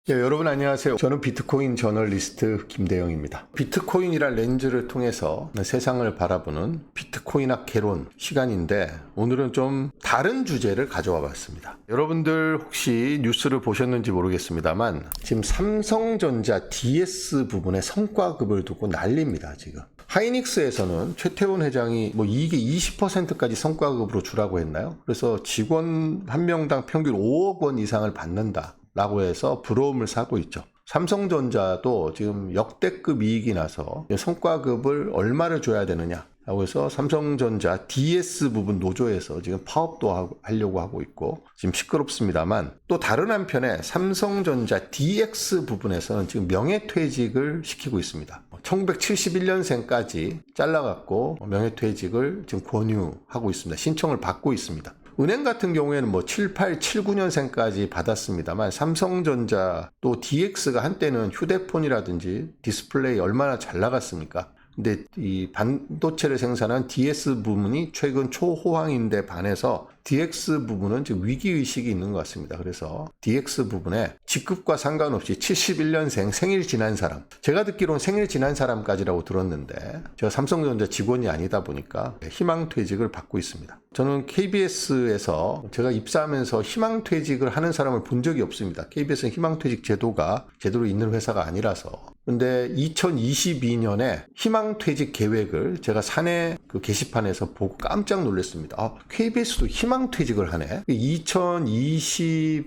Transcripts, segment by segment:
여러분 안녕하세요. 저는 비트코인 저널리스트 김대영입니다. 비트코인이란 렌즈를 통해서 세상을 바라보는 비트코인학 개론 시간인데 오늘은 좀 다른 주제를 가져와 봤습니다. 여러분들 혹시 뉴스를 보셨는지 모르겠습니다만 지금 삼성전자 DS 부분에 성과급을 두고 난립니다. 지금. 하이닉스에서는 최태원 회장이 이게 20%까지 성과급으로 주라고 했나요? 그래서 직원 한 명당 평균 5억 원 이상을 받는다 라고 해서 부러움을 사고 있죠. 삼성전자도 지금 역대급 이익이 나서 성과급을 얼마를 줘야 되느냐 라고 해서 삼성전자 DS 부분 노조에서 지금 파업도 하려고 하고 있고 지금 시끄럽습니다만, 또 다른 한편에 삼성전자 DX 부분에서는 지금 명예퇴직을 시키고 있습니다. 1971년생까지 잘라갖고 명예퇴직을 지금 권유하고 있습니다. 신청을 받고 있습니다. 은행 같은 경우에는 78, 79년생까지 받았습니다만 삼성전자 또 DX가 한때는 휴대폰이라든지 디스플레이 얼마나 잘 나갔습니까? 근데 이 반도체를 생산한 DS 부분이 최근 초호황인데 반해서 DX 부분은 지금 위기의식이 있는 것 같습니다. 그래서 DX 부분에 직급과 상관없이 71년생 생일 지난 사람, 제가 듣기로는 생일 지난 사람까지라고 들었는데 제가 삼성전자 직원이 아니다 보니까 희망퇴직을 받고 있습니다. 저는 KBS에서 제가 입사하면서 희망퇴직을 하는 사람을 본 적이 없습니다. KBS는 희망퇴직 제도가 제대로 있는 회사가 아니라서. 근데 2022년에 희망퇴직 계획을 제가 사내 그 게시판에서 보고 깜짝 놀랐습니다. KBS도 희망퇴직을 하네. 2022년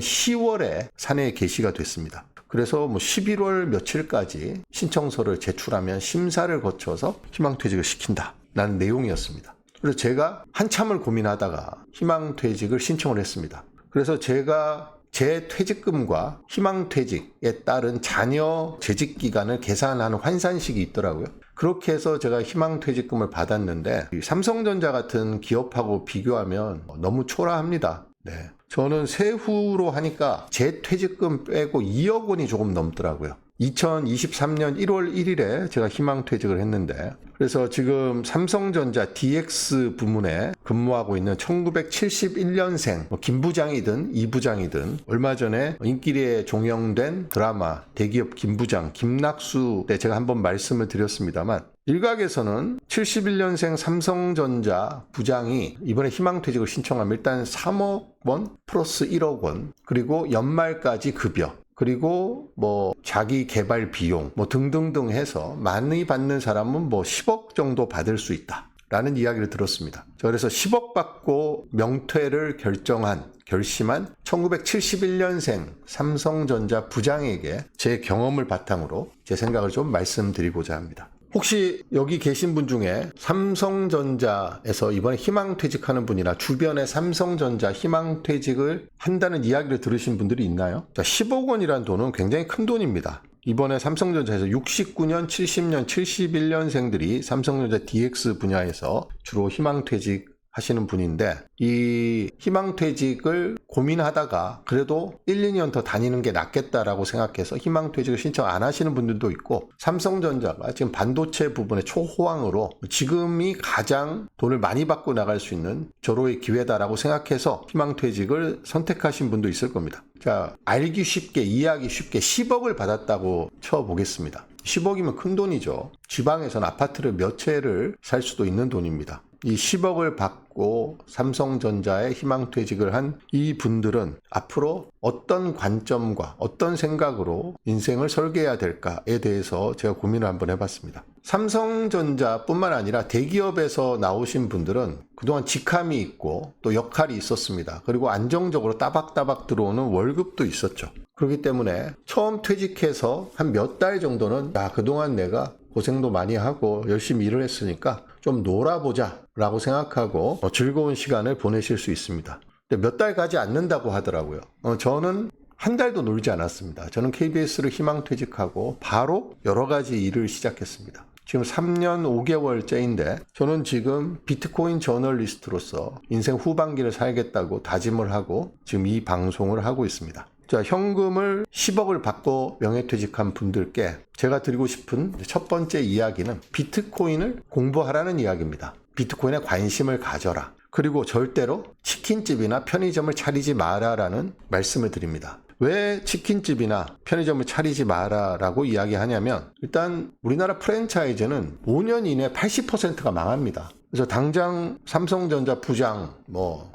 10월에 사내에 게시가 됐습니다. 그래서 11월 며칠까지 신청서를 제출하면 심사를 거쳐서 희망퇴직을 시킨다라는 내용이었습니다. 그래서 제가 한참을 고민하다가 희망퇴직을 신청을 했습니다. 그래서 제가 제 퇴직금과 희망퇴직에 따른 자녀 재직기간을 계산하는 환산식이 있더라고요. 그렇게 해서 제가 희망퇴직금을 받았는데 삼성전자 같은 기업하고 비교하면 너무 초라합니다. 네. 저는 세후로 하니까 제 퇴직금 빼고 2억 원이 조금 넘더라고요. 2023년 1월 1일에 제가 희망퇴직을 했는데, 그래서 지금 삼성전자 DX 부문에 근무하고 있는 1971년생 김 부장이든 이 부장이든, 얼마 전에 인기리에 종영된 드라마 대기업 김부장 김낙수 때 제가 한번 말씀을 드렸습니다만, 일각에서는 71년생 삼성전자 부장이 이번에 희망퇴직을 신청하면 일단 3억 원 플러스 1억 원, 그리고 연말까지 급여, 그리고 자기 개발 비용 등등등 해서 많이 받는 사람은 10억 정도 받을 수 있다 라는 이야기를 들었습니다. 그래서 10억 받고 명퇴를 결심한 1971년생 삼성전자 부장에게 제 경험을 바탕으로 제 생각을 좀 말씀드리고자 합니다. 혹시 여기 계신 분 중에 삼성전자에서 이번에 희망퇴직하는 분이나 주변에 삼성전자 희망퇴직을 한다는 이야기를 들으신 분들이 있나요? 10억 원이라는 돈은 굉장히 큰 돈입니다. 이번에 삼성전자에서 69년, 70년, 71년생들이 삼성전자 DX 분야에서 주로 희망퇴직 하시는 분인데, 이 희망퇴직을 고민하다가 그래도 1, 2년 더 다니는 게 낫겠다라고 생각해서 희망퇴직을 신청 안 하시는 분들도 있고, 삼성전자가 지금 반도체 부분의 초호황으로 지금이 가장 돈을 많이 받고 나갈 수 있는 절호의 기회다라고 생각해서 희망퇴직을 선택하신 분도 있을 겁니다. 자, 알기 쉽게, 이해하기 쉽게 10억을 받았다고 쳐보겠습니다. 10억이면 큰 돈이죠. 지방에서는 아파트를 몇 채를 살 수도 있는 돈입니다. 이 10억을 받고 삼성전자에 희망퇴직을 한 이 분들은 앞으로 어떤 관점과 어떤 생각으로 인생을 설계해야 될까에 대해서 제가 고민을 한번 해봤습니다. 삼성전자뿐만 아니라 대기업에서 나오신 분들은 그동안 직함이 있고 또 역할이 있었습니다. 그리고 안정적으로 따박따박 들어오는 월급도 있었죠. 그렇기 때문에 처음 퇴직해서 한 몇 달 정도는 그동안 내가 고생도 많이 하고 열심히 일을 했으니까 좀 놀아보자 라고 생각하고 즐거운 시간을 보내실 수 있습니다. 근데 몇 달 가지 않는다고 하더라고요. 저는 한 달도 놀지 않았습니다. 저는 KBS를 희망퇴직하고 바로 여러 가지 일을 시작했습니다. 지금 3년 5개월째인데 저는 지금 비트코인 저널리스트로서 인생 후반기를 살겠다고 다짐을 하고 지금 이 방송을 하고 있습니다. 자, 현금을 10억을 받고 명예퇴직한 분들께 제가 드리고 싶은 첫 번째 이야기는 비트코인을 공부하라는 이야기입니다. 비트코인에 관심을 가져라. 그리고 절대로 치킨집이나 편의점을 차리지 마라라는 말씀을 드립니다. 왜 치킨집이나 편의점을 차리지 마라라고 이야기하냐면 일단 우리나라 프랜차이즈는 5년 이내 80%가 망합니다. 그래서 당장 삼성전자 부장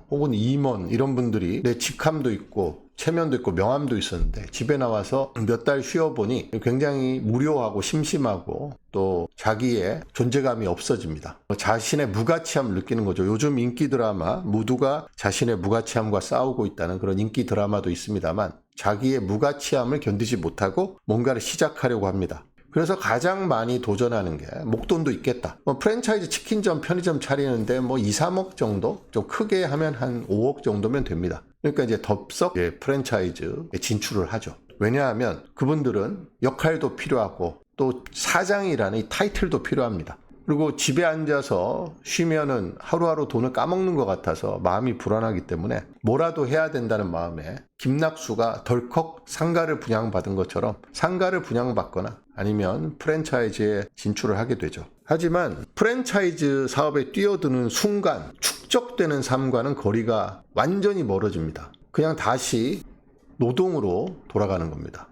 혹은 임원 이런 분들이 내 직함도 있고 체면도 있고 명함도 있었는데 집에 나와서 몇 달 쉬어보니 굉장히 무료하고 심심하고 또 자기의 존재감이 없어집니다. 자신의 무가치함을 느끼는 거죠. 요즘 인기 드라마 모두가 자신의 무가치함과 싸우고 있다는 그런 인기 드라마도 있습니다만 자기의 무가치함을 견디지 못하고 뭔가를 시작하려고 합니다. 그래서 가장 많이 도전하는 게 목돈도 있겠다. 프랜차이즈 치킨점, 편의점 차리는데 2, 3억 정도? 좀 크게 하면 한 5억 정도면 됩니다. 그러니까 이제 덥석 프랜차이즈에 진출을 하죠. 왜냐하면 그분들은 역할도 필요하고 또 사장이라는 이 타이틀도 필요합니다. 그리고 집에 앉아서 쉬면은 하루하루 돈을 까먹는 것 같아서 마음이 불안하기 때문에 뭐라도 해야 된다는 마음에 김낙수가 덜컥 상가를 분양받은 것처럼 상가를 분양받거나 아니면 프랜차이즈에 진출을 하게 되죠. 하지만 프랜차이즈 사업에 뛰어드는 순간 축적되는 삶과는 거리가 완전히 멀어집니다. 그냥 다시 노동으로 돌아가는 겁니다.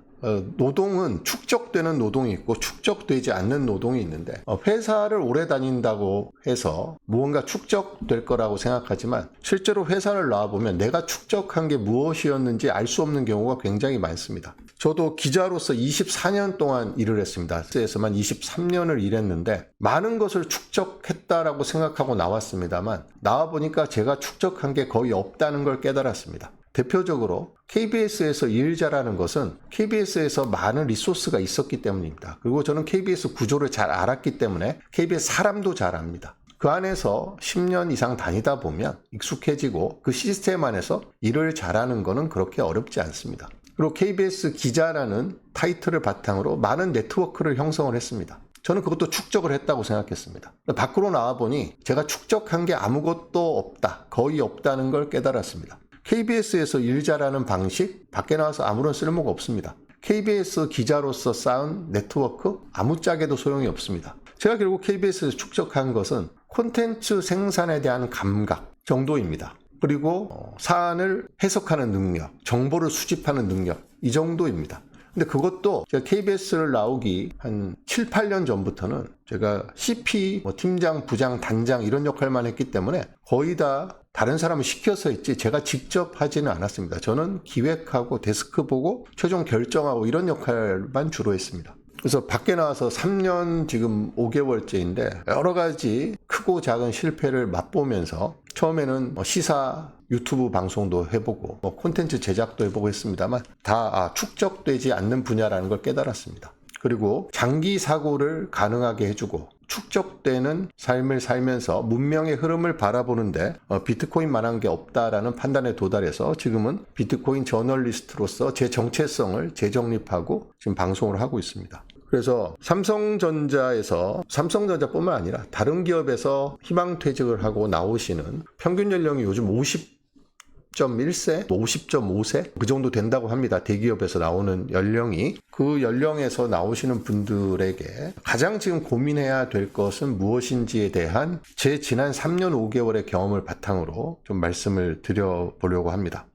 노동은 축적되는 노동이 있고 축적되지 않는 노동이 있는데 회사를 오래 다닌다고 해서 무언가 축적될 거라고 생각하지만 실제로 회사를 나와보면 내가 축적한 게 무엇이었는지 알 수 없는 경우가 굉장히 많습니다. 저도 기자로서 24년 동안 일을 했습니다. 에서만 23년을 일했는데 많은 것을 축적했다라고 생각하고 나왔습니다만 나와보니까 제가 축적한 게 거의 없다는 걸 깨달았습니다. 대표적으로 KBS에서 일 잘하는 것은 KBS에서 많은 리소스가 있었기 때문입니다. 그리고 저는 KBS 구조를 잘 알았기 때문에 KBS 사람도 잘 압니다. 그 안에서 10년 이상 다니다 보면 익숙해지고 그 시스템 안에서 일을 잘하는 것은 그렇게 어렵지 않습니다. 그리고 KBS 기자라는 타이틀을 바탕으로 많은 네트워크를 형성을 했습니다. 저는 그것도 축적을 했다고 생각했습니다. 밖으로 나와보니 제가 축적한 게 아무것도 없다, 거의 없다는 걸 깨달았습니다. KBS에서 일 잘하는 방식, 밖에 나와서 아무런 쓸모가 없습니다. KBS 기자로서 쌓은 네트워크, 아무짝에도 소용이 없습니다. 제가 결국 KBS에서 축적한 것은 콘텐츠 생산에 대한 감각 정도입니다. 그리고 사안을 해석하는 능력, 정보를 수집하는 능력, 이 정도입니다. 근데 그것도 제가 KBS를 나오기 한 7, 8년 전부터는 제가 CP, 팀장, 부장, 단장 이런 역할만 했기 때문에 거의 다 다른 사람을 시켜서 했지 제가 직접 하지는 않았습니다. 저는 기획하고 데스크 보고 최종 결정하고 이런 역할만 주로 했습니다. 그래서 밖에 나와서 3년 지금 5개월째인데 여러 가지 크고 작은 실패를 맛보면서 처음에는 시사 유튜브 방송도 해보고 콘텐츠 제작도 해보고 했습니다만 다 축적되지 않는 분야라는 걸 깨달았습니다. 그리고 장기 사고를 가능하게 해주고 축적되는 삶을 살면서 문명의 흐름을 바라보는데 비트코인만한 게 없다라는 판단에 도달해서 지금은 비트코인 저널리스트로서 제 정체성을 재정립하고 지금 방송을 하고 있습니다. 그래서 삼성전자뿐만 아니라 다른 기업에서 희망퇴직을 하고 나오시는 평균 연령이 요즘 50.1세, 50.5세 그 정도 된다고 합니다. 대기업에서 나오는 연령이. 그 연령에서 나오시는 분들에게 가장 지금 고민해야 될 것은 무엇인지에 대한 제 지난 3년 5개월의 경험을 바탕으로 좀 말씀을 드려보려고 합니다.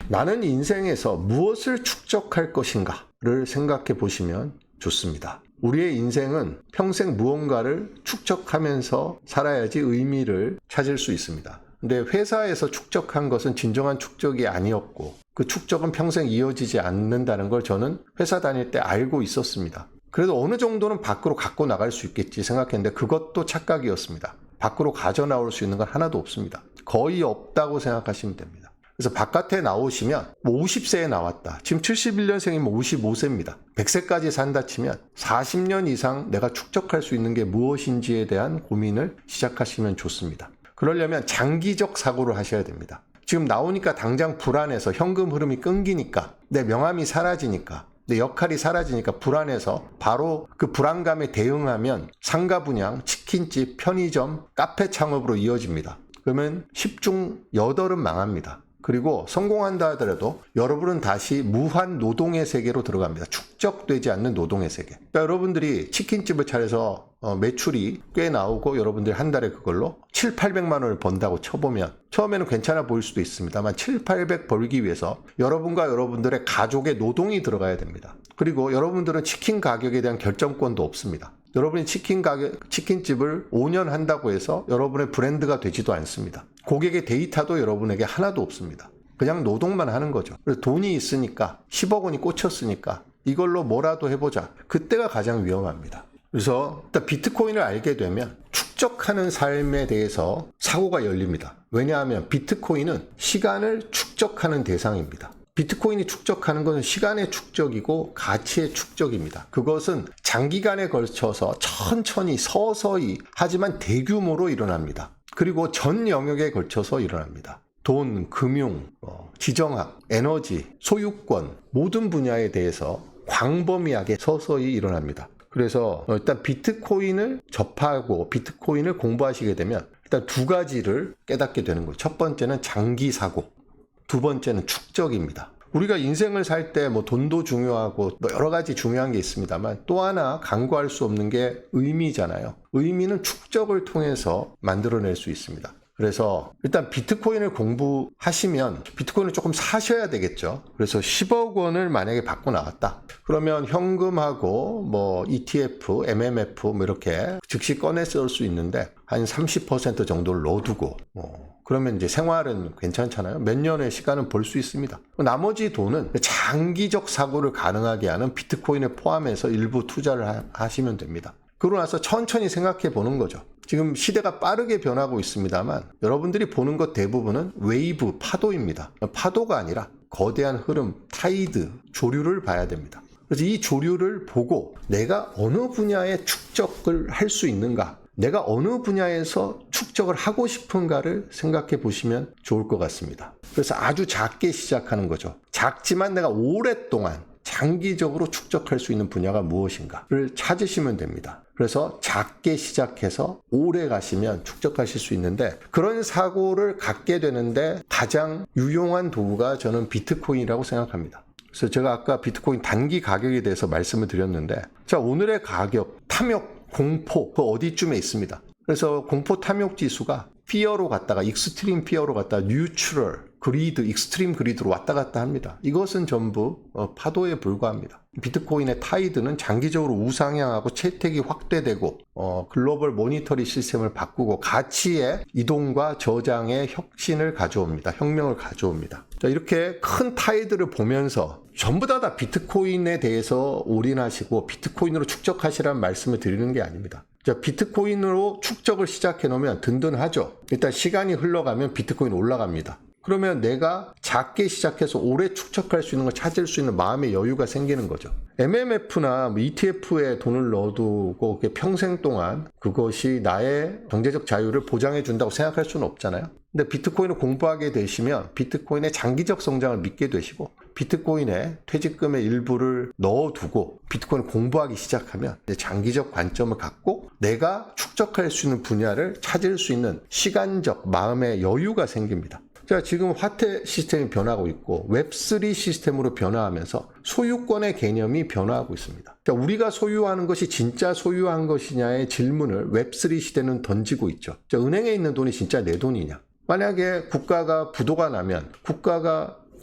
나는 인생에서 무엇을 축적할 것인가를 생각해 보시면 좋습니다. 우리의 인생은 평생 무언가를 축적하면서 살아야지 의미를 찾을 수 있습니다. 근데 회사에서 축적한 것은 진정한 축적이 아니었고 그 축적은 평생 이어지지 않는다는 걸 저는 회사 다닐 때 알고 있었습니다. 그래도 어느 정도는 밖으로 갖고 나갈 수 있겠지 생각했는데 그것도 착각이었습니다. 밖으로 가져나올 수 있는 건 하나도 없습니다. 거의 없다고 생각하시면 됩니다. 그래서 바깥에 나오시면 50세에 나왔다. 지금 71년생이면 55세입니다. 100세까지 산다 치면 40년 이상 내가 축적할 수 있는 게 무엇인지에 대한 고민을 시작하시면 좋습니다. 그러려면 장기적 사고를 하셔야 됩니다. 지금 나오니까 당장 불안해서 현금 흐름이 끊기니까 내 명함이 사라지니까 내 역할이 사라지니까 불안해서 바로 그 불안감에 대응하면 상가 분양, 치킨집, 편의점, 카페 창업으로 이어집니다. 그러면 10중 8은 망합니다. 그리고 성공한다 하더라도 여러분은 다시 무한 노동의 세계로 들어갑니다. 축적되지 않는 노동의 세계. 그러니까 여러분들이 치킨집을 차려서 매출이 꽤 나오고 여러분들이 한 달에 그걸로 700~800만 원을 번다고 쳐보면 처음에는 괜찮아 보일 수도 있습니다만 700~800 벌기 위해서 여러분과 여러분들의 가족의 노동이 들어가야 됩니다. 그리고 여러분들은 치킨 가격에 대한 결정권도 없습니다. 여러분이 치킨집을 5년 한다고 해서 여러분의 브랜드가 되지도 않습니다. 고객의 데이터도 여러분에게 하나도 없습니다. 그냥 노동만 하는 거죠. 그래서 돈이 있으니까 10억 원이 꽂혔으니까 이걸로 뭐라도 해보자. 그때가 가장 위험합니다. 그래서 일단 비트코인을 알게 되면 축적하는 삶에 대해서 사고가 열립니다. 왜냐하면 비트코인은 시간을 축적하는 대상입니다. 비트코인이 축적하는 것은 시간의 축적이고 가치의 축적입니다. 그것은 장기간에 걸쳐서 천천히 서서히 하지만 대규모로 일어납니다. 그리고 전 영역에 걸쳐서 일어납니다. 돈, 금융, 지정학, 에너지, 소유권 모든 분야에 대해서 광범위하게 서서히 일어납니다. 그래서 일단 비트코인을 접하고 비트코인을 공부하시게 되면 일단 두 가지를 깨닫게 되는 거예요. 첫 번째는 장기 사고, 두 번째는 축적입니다. 우리가 인생을 살 때 뭐 돈도 중요하고 뭐 여러 가지 중요한 게 있습니다만 또 하나 간과할 수 없는 게 의미잖아요. 의미는 축적을 통해서 만들어낼 수 있습니다. 그래서 일단 비트코인을 공부하시면 비트코인을 조금 사셔야 되겠죠. 그래서 10억 원을 만약에 받고 나왔다. 그러면 현금하고 뭐 ETF, MMF 뭐 이렇게 즉시 꺼내 쓸 수 있는데 한 30% 정도를 넣어두고 그러면 이제 생활은 괜찮잖아요. 몇 년의 시간은 벌 수 있습니다. 나머지 돈은 장기적 사고를 가능하게 하는 비트코인을 포함해서 일부 투자를 하시면 됩니다. 그러고 나서 천천히 생각해 보는 거죠. 지금 시대가 빠르게 변하고 있습니다만 여러분들이 보는 것 대부분은 웨이브, 파도입니다. 파도가 아니라 거대한 흐름, 타이드, 조류를 봐야 됩니다. 그래서 이 조류를 보고 내가 어느 분야에 축적을 할 수 있는가, 내가 어느 분야에서 축적을 하고 싶은가를 생각해 보시면 좋을 것 같습니다. 그래서 아주 작게 시작하는 거죠. 작지만 내가 오랫동안 장기적으로 축적할 수 있는 분야가 무엇인가를 찾으시면 됩니다. 그래서 작게 시작해서 오래 가시면 축적하실 수 있는데 그런 사고를 갖게 되는데 가장 유용한 도구가 저는 비트코인이라고 생각합니다. 그래서 제가 아까 비트코인 단기 가격에 대해서 말씀을 드렸는데 자, 오늘의 가격, 탐욕, 공포 그 어디쯤에 있습니다. 그래서 공포 탐욕 지수가 피어로 갔다가 익스트림 피어로 갔다가 뉴트럴, 그리드, 익스트림 그리드로 왔다 갔다 합니다. 이것은 전부 파도에 불과합니다. 비트코인의 타이드는 장기적으로 우상향하고 채택이 확대되고 글로벌 모니터리 시스템을 바꾸고 가치의 이동과 저장의 혁신을 가져옵니다. 혁명을 가져옵니다. 자, 이렇게 큰 타이드를 보면서 전부 다 비트코인에 대해서 올인하시고 비트코인으로 축적하시라는 말씀을 드리는 게 아닙니다. 자, 비트코인으로 축적을 시작해 놓으면 든든하죠. 일단 시간이 흘러가면 비트코인 올라갑니다. 그러면 내가 작게 시작해서 오래 축적할 수 있는 걸 찾을 수 있는 마음의 여유가 생기는 거죠. MMF나 ETF에 돈을 넣어두고 평생 동안 그것이 나의 경제적 자유를 보장해 준다고 생각할 수는 없잖아요. 근데 비트코인을 공부하게 되시면 비트코인의 장기적 성장을 믿게 되시고 비트코인에 퇴직금의 일부를 넣어두고 비트코인을 공부하기 시작하면 장기적 관점을 갖고 내가 축적할 수 있는 분야를 찾을 수 있는 시간적 마음의 여유가 생깁니다. 자, 지금 화폐 시스템이 변하고 있고 웹3 시스템으로 변화하면서 소유권의 개념이 변화하고 있습니다. 자, 우리가 소유하는 것이 진짜 소유한 것이냐의 질문을 웹3 시대는 던지고 있죠. 자, 은행에 있는 돈이 진짜 내 돈이냐? 만약에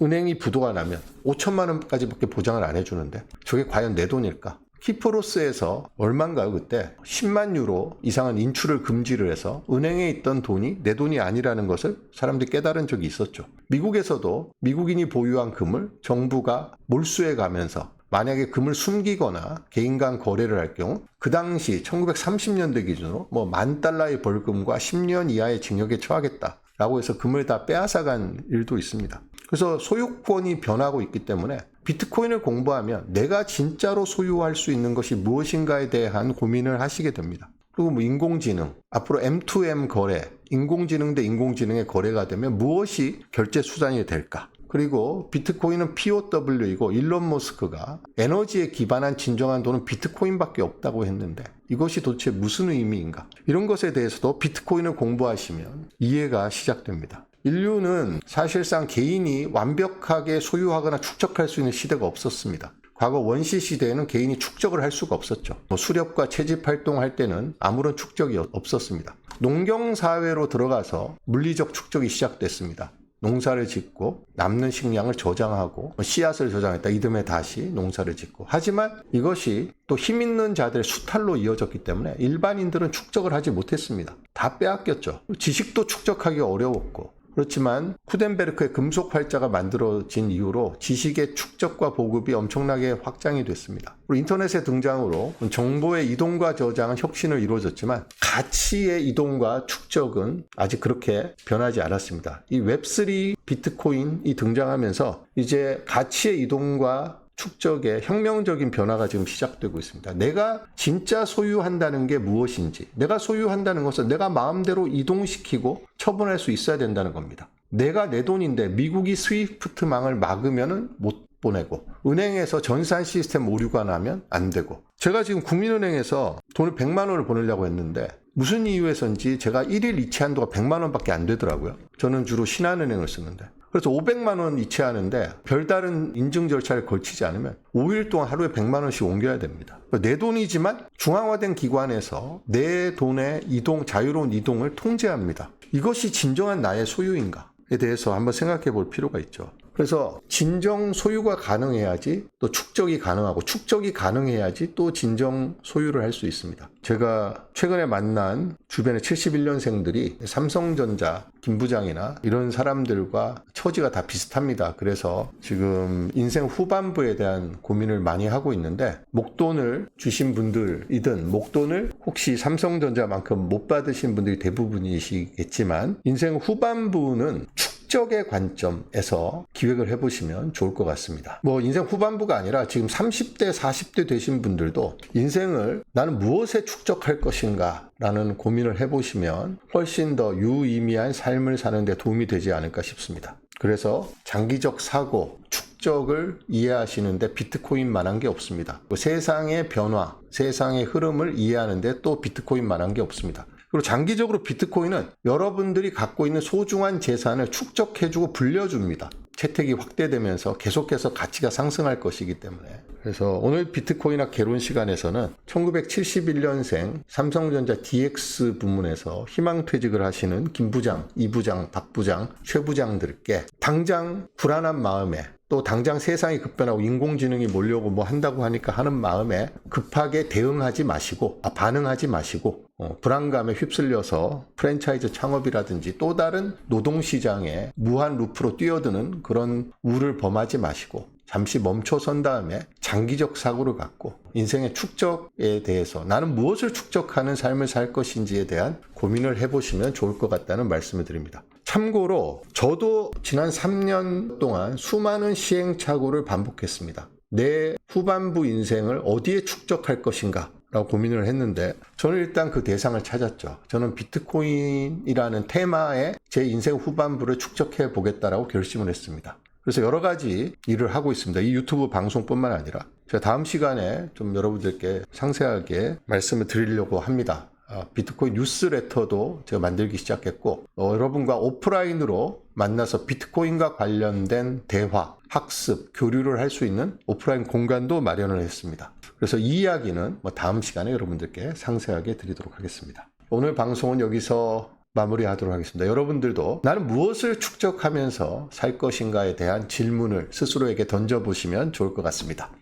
은행이 부도가 나면 5천만 원까지밖에 보장을 안 해주는데 저게 과연 내 돈일까? 키프로스에서 얼마인가요? 그때 10만 유로 이상은 인출을 금지를 해서 은행에 있던 돈이 내 돈이 아니라는 것을 사람들이 깨달은 적이 있었죠. 미국에서도 미국인이 보유한 금을 정부가 몰수해 가면서 만약에 금을 숨기거나 개인 간 거래를 할 경우 그 당시 1930년대 기준으로 $10,000의 벌금과 10년 이하의 징역에 처하겠다라고 해서 금을 다 빼앗아간 일도 있습니다. 그래서 소유권이 변하고 있기 때문에 비트코인을 공부하면 내가 진짜로 소유할 수 있는 것이 무엇인가에 대한 고민을 하시게 됩니다. 그리고 인공지능, 앞으로 M2M 거래, 인공지능 대 인공지능의 거래가 되면 무엇이 결제 수단이 될까? 그리고 비트코인은 POW이고 일론 머스크가 에너지에 기반한 진정한 돈은 비트코인밖에 없다고 했는데 이것이 도대체 무슨 의미인가? 이런 것에 대해서도 비트코인을 공부하시면 이해가 시작됩니다. 인류는 사실상 개인이 완벽하게 소유하거나 축적할 수 있는 시대가 없었습니다. 과거 원시 시대에는 개인이 축적을 할 수가 없었죠. 수렵과 채집 활동할 때는 아무런 축적이 없었습니다. 농경사회로 들어가서 물리적 축적이 시작됐습니다. 농사를 짓고 남는 식량을 저장하고 씨앗을 저장했다. 이듬해 다시 농사를 짓고. 하지만 이것이 또 힘 있는 자들의 수탈로 이어졌기 때문에 일반인들은 축적을 하지 못했습니다. 다 빼앗겼죠. 지식도 축적하기 어려웠고. 그렇지만 쿠덴베르크의 금속 활자가 만들어진 이후로 지식의 축적과 보급이 엄청나게 확장이 됐습니다. 그리고 인터넷의 등장으로 정보의 이동과 저장은 혁신을 이루어졌지만 가치의 이동과 축적은 아직 그렇게 변하지 않았습니다. 이 웹3 비트코인이 등장하면서 이제 가치의 이동과 축적의 혁명적인 변화가 지금 시작되고 있습니다. 내가 진짜 소유한다는 게 무엇인지, 내가 소유한다는 것은 내가 마음대로 이동시키고 처분할 수 있어야 된다는 겁니다. 내가 내 돈인데 미국이 스위프트망을 막으면 못 보내고 은행에서 전산 시스템 오류가 나면 안 되고, 제가 지금 국민은행에서 돈을 100만 원을 보내려고 했는데 무슨 이유에서인지 제가 1일 이체 한도가 100만 원밖에 안 되더라고요. 저는 주로 신한은행을 쓰는데. 그래서 500만 원 이체하는데 별다른 인증 절차를 걸치지 않으면 5일 동안 하루에 100만 원씩 옮겨야 됩니다. 내 돈이지만 중앙화된 기관에서 내 돈의 이동, 자유로운 이동을 통제합니다. 이것이 진정한 나의 소유인가에 대해서 한번 생각해 볼 필요가 있죠. 그래서 진정 소유가 가능해야지 또 축적이 가능하고, 축적이 가능해야지 또 진정 소유를 할 수 있습니다. 제가 최근에 만난 주변의 71년생들이 삼성전자 김 부장이나 이런 사람들과 처지가 다 비슷합니다. 그래서 지금 인생 후반부에 대한 고민을 많이 하고 있는데, 목돈을 주신 분들이든 목돈을 혹시 삼성전자만큼 못 받으신 분들이 대부분이시겠지만, 인생 후반부는 축적의 관점에서 기획을 해보시면 좋을 것 같습니다. 인생 후반부가 아니라 지금 30대, 40대 되신 분들도 인생을 나는 무엇에 축적할 것인가 라는 고민을 해보시면 훨씬 더 유의미한 삶을 사는 데 도움이 되지 않을까 싶습니다. 그래서 장기적 사고, 축적을 이해하시는데 비트코인만한 게 없습니다. 세상의 변화, 세상의 흐름을 이해하는데 또 비트코인만한 게 없습니다. 그리고 장기적으로 비트코인은 여러분들이 갖고 있는 소중한 재산을 축적해주고 불려줍니다. 채택이 확대되면서 계속해서 가치가 상승할 것이기 때문에. 그래서 오늘 비트코인학 개론 시간에서는 1971년생 삼성전자 DX 부문에서 희망퇴직을 하시는 김 부장, 이 부장, 박 부장, 최 부장들께 당장 불안한 마음에, 또 당장 세상이 급변하고 인공지능이 몰려오고 뭐 한다고 하니까 하는 마음에 급하게 대응하지 마시고, 반응하지 마시고, 불안감에 휩쓸려서 프랜차이즈 창업이라든지 또 다른 노동시장에 무한 루프로 뛰어드는 그런 우를 범하지 마시고, 잠시 멈춰선 다음에 장기적 사고를 갖고 인생의 축적에 대해서 나는 무엇을 축적하는 삶을 살 것인지에 대한 고민을 해보시면 좋을 것 같다는 말씀을 드립니다. 참고로 저도 지난 3년 동안 수많은 시행착오를 반복했습니다. 내 후반부 인생을 어디에 축적할 것인가 라고 고민을 했는데, 저는 일단 그 대상을 찾았죠. 저는 비트코인이라는 테마에 제 인생 후반부를 축적해 보겠다라고 결심을 했습니다. 그래서 여러 가지 일을 하고 있습니다. 이 유튜브 방송뿐만 아니라 제가 다음 시간에 좀 여러분들께 상세하게 말씀을 드리려고 합니다. 비트코인 뉴스레터도 제가 만들기 시작했고, 여러분과 오프라인으로 만나서 비트코인과 관련된 대화, 학습, 교류를 할 수 있는 오프라인 공간도 마련을 했습니다. 그래서 이 이야기는 다음 시간에 여러분들께 상세하게 드리도록 하겠습니다. 오늘 방송은 여기서 마무리하도록 하겠습니다. 여러분들도 나는 무엇을 축적하면서 살 것인가에 대한 질문을 스스로에게 던져보시면 좋을 것 같습니다.